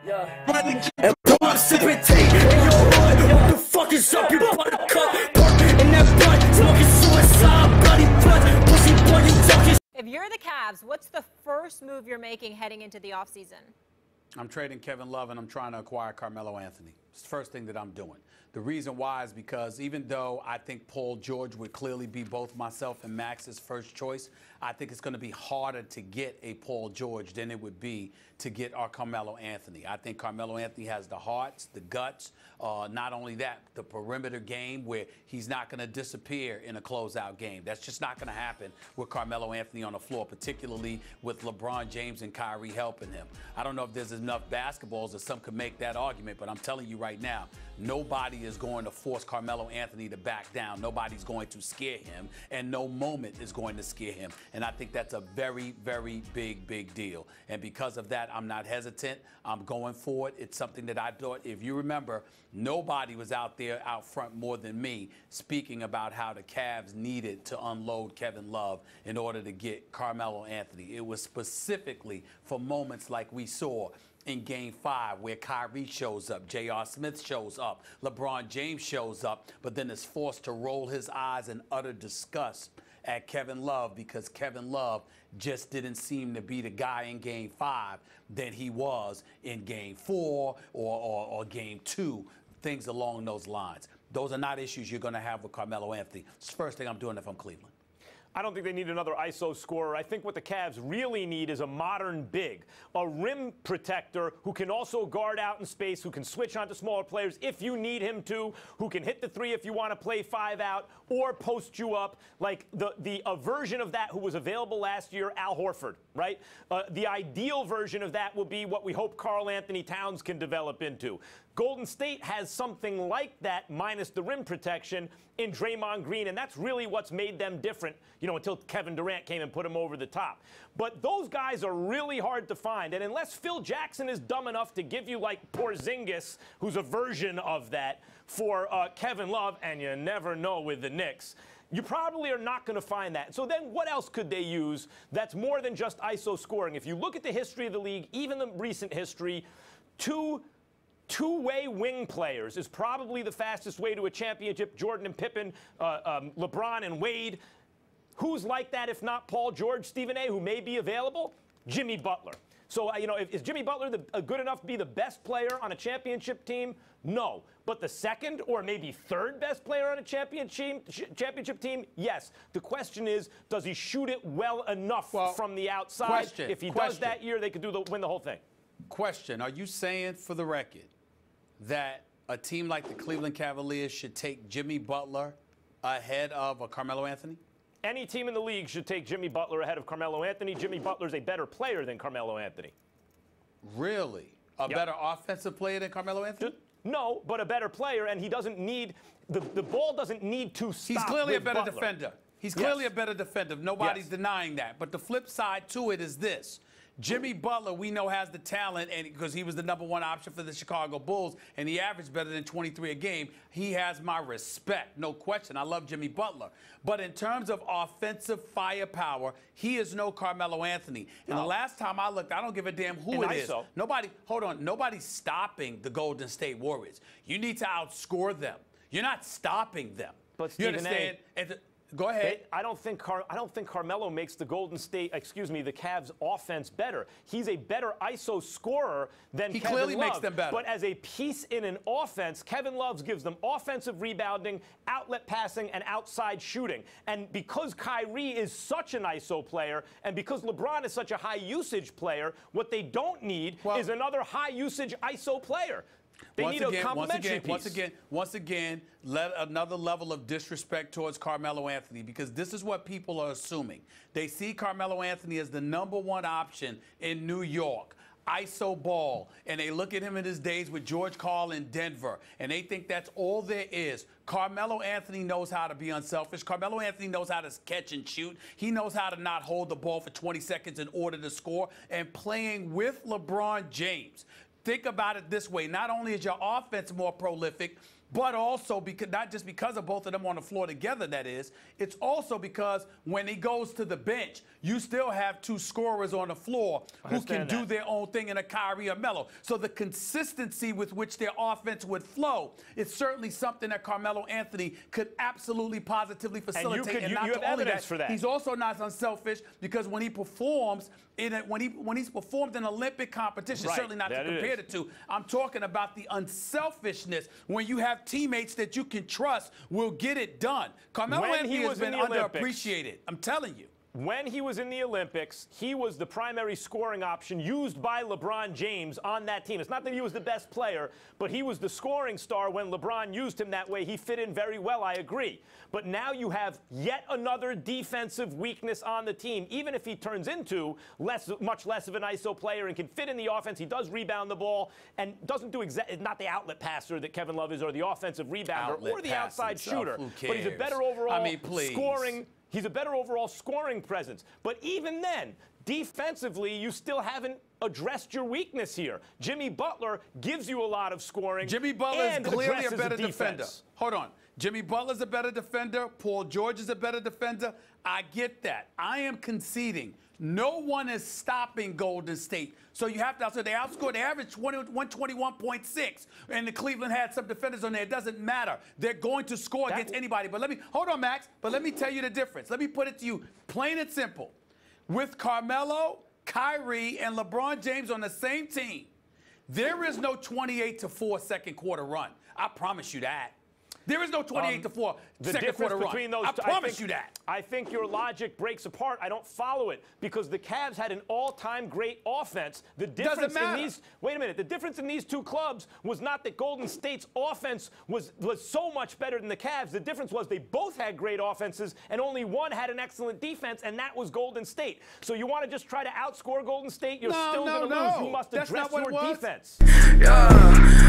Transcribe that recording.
Yeah. And I'm sipping tea in your hood. What the fuck is up, you buttercup? Park in that blunt, smoking suicide, bloody blood, pussy boy, you talking. If you're the Cavs, what's the first move you're making heading into the offseason? I'm trading Kevin Love, and I'm trying to acquire Carmelo Anthony. It's the first thing that I'm doing. The reason why is because even though I think Paul George would clearly be both myself and Max's first choice, I think it's going to be harder to get a Paul George than it would be to get our Carmelo Anthony. I think Carmelo Anthony has the hearts, the guts, not only that, the perimeter game where he's not going to disappear in a closeout game. That's just not going to happen with Carmelo Anthony on the floor, particularly with LeBron James and Kyrie helping him. I don't know if there's enough basketballs that some could make that argument, but I'm telling you right now, nobody is going to force Carmelo Anthony to back down. Nobody's going to scare him, and no moment is going to scare him. And I think that's a very, very big deal. And because of that, I'm not hesitant. I'm going for it. It's something that I thought, if you remember, nobody was out there out front more than me speaking about how the Cavs needed to unload Kevin Love in order to get Carmelo Anthony. It was specifically for moments like we saw in Game 5, where Kyrie shows up, J.R. Smith shows up, LeBron James shows up, but then is forced to roll his eyes in utter disgust at Kevin Love because Kevin Love just didn't seem to be the guy in Game 5 that he was in Game 4 or Game 2, things along those lines. Those are not issues you're going to have with Carmelo Anthony. It's the first thing I'm doing if I'm Cleveland. I don't think they need another ISO scorer. I think what the Cavs really need is a modern big, a rim protector who can also guard out in space, who can switch onto smaller players if you need him to, who can hit the three if you want to play 5 out or post you up, like a version of that who was available last year, Al Horford, right? The ideal version of that will be what we hope Karl Anthony Towns can develop into. Golden State has something like that minus the rim protection in Draymond Green, and that's really what's made them different, you know, until Kevin Durant came and put him over the top. But those guys are really hard to find, and unless Phil Jackson is dumb enough to give you like Porzingis, who's a version of that, for Kevin Love, and you never know with the Knicks, you probably are not going to find that. So then what else could they use that's more than just ISO scoring? If you look at the history of the league, even the recent history, two-way wing players is probably the fastest way to a championship. Jordan and Pippen, LeBron and Wade. Who's like that if not Paul George, Stephen A., who may be available? Jimmy Butler. So, you know, is Jimmy Butler good enough to be the best player on a championship team? No. But the second or maybe third best player on a championship team? Yes. The question is, does he shoot it well enough from the outside? If he does that year, they could win the whole thing. Question, are you saying for the record that a team like the Cleveland Cavaliers should take Jimmy Butler ahead of a Carmelo Anthony? Any team in the league should take Jimmy Butler ahead of Carmelo Anthony. Jimmy Butler's a better player than Carmelo Anthony. Really? A better offensive player than Carmelo Anthony? No, but a better player, and he doesn't need the ball doesn't need to stop. He's clearly a better Butler. defender. He's clearly a better defender. Nobody's denying that. But the flip side to it is this. Jimmy Butler, we know, has the talent, and because he was the #1 option for the Chicago Bulls, and he averaged better than 23 a game. He has my respect, no question. I love Jimmy Butler. But in terms of offensive firepower, he is no Carmelo Anthony. And the last time I looked, I don't give a damn who it is. Nobody's stopping the Golden State Warriors. You need to outscore them. You're not stopping them. But you understand? Go ahead. I don't think Carmelo makes the the Cavs offense better. He's a better ISO scorer than Kevin Love. He clearly makes them better. But as a piece in an offense, Kevin Love gives them offensive rebounding, outlet passing, and outside shooting. And because Kyrie is such an ISO player, and because LeBron is such a high usage player, what they don't need is another high usage ISO player. They need a complementary piece. Once again, let another level of disrespect towards Carmelo Anthony, because this is what people are assuming. They see Carmelo Anthony as the #1 option in New York, ISO ball, and they look at him in his days with George Karl in Denver, and they think that's all there is. Carmelo Anthony knows how to be unselfish. Carmelo Anthony knows how to catch and shoot. He knows how to not hold the ball for 20 seconds in order to score, and playing with LeBron James. Think about it this way. Not only is your offense more prolific, but also because not just because of both of them on the floor together, that is, it's also because when he goes to the bench, you still have two scorers on the floor who can do their own thing in a Kyrie or Melo. So the consistency with which their offense would flow is certainly something that Carmelo Anthony could absolutely positively facilitate. And not only that, for that, he's also not unselfish because when he performs when he's performed in Olympic competition, certainly not to compare the two, I'm talking about the unselfishness when you have teammates that you can trust will get it done. Carmelo Anthony has been underappreciated. I'm telling you. When he was in the Olympics, he was the primary scoring option used by LeBron James on that team. It's not that he was the best player, but he was the scoring star when LeBron used him that way. He fit in very well, I agree. But now you have yet another defensive weakness on the team. Even if he turns into much less of an ISO player and can fit in the offense, he does rebound the ball and doesn't do not the outlet passer that Kevin Love is or the offensive rebounder or the outside shooter. But he's a better overall scoring. He's a better overall scoring presence. But even then, defensively, you still haven't addressed your weakness here. Jimmy Butler gives you a lot of scoring. Jimmy Butler is clearly a better defender. Hold on. Jimmy Butler's a better defender. Paul George is a better defender. I get that. I am conceding. No one is stopping Golden State. So you have to, so they outscored, they averaged 121.6, and the Cleveland had some defenders on there. It doesn't matter. They're going to score against anybody. But hold on, Max, but let me tell you the difference. Let me put it to you plain and simple. With Carmelo, Kyrie, and LeBron James on the same team, there is no 28-4 second quarter run. I promise you that. There is no 28-4 second quarter run. I promise you that. I think your logic breaks apart. I don't follow it because the Cavs had an all-time great offense. The difference in these wait a minute. The difference in these two clubs was not that Golden State's offense was so much better than the Cavs. The difference was they both had great offenses and only one had an excellent defense, and that was Golden State. So you want to just try to outscore Golden State? You're still going to lose. You must address your defense. Yeah.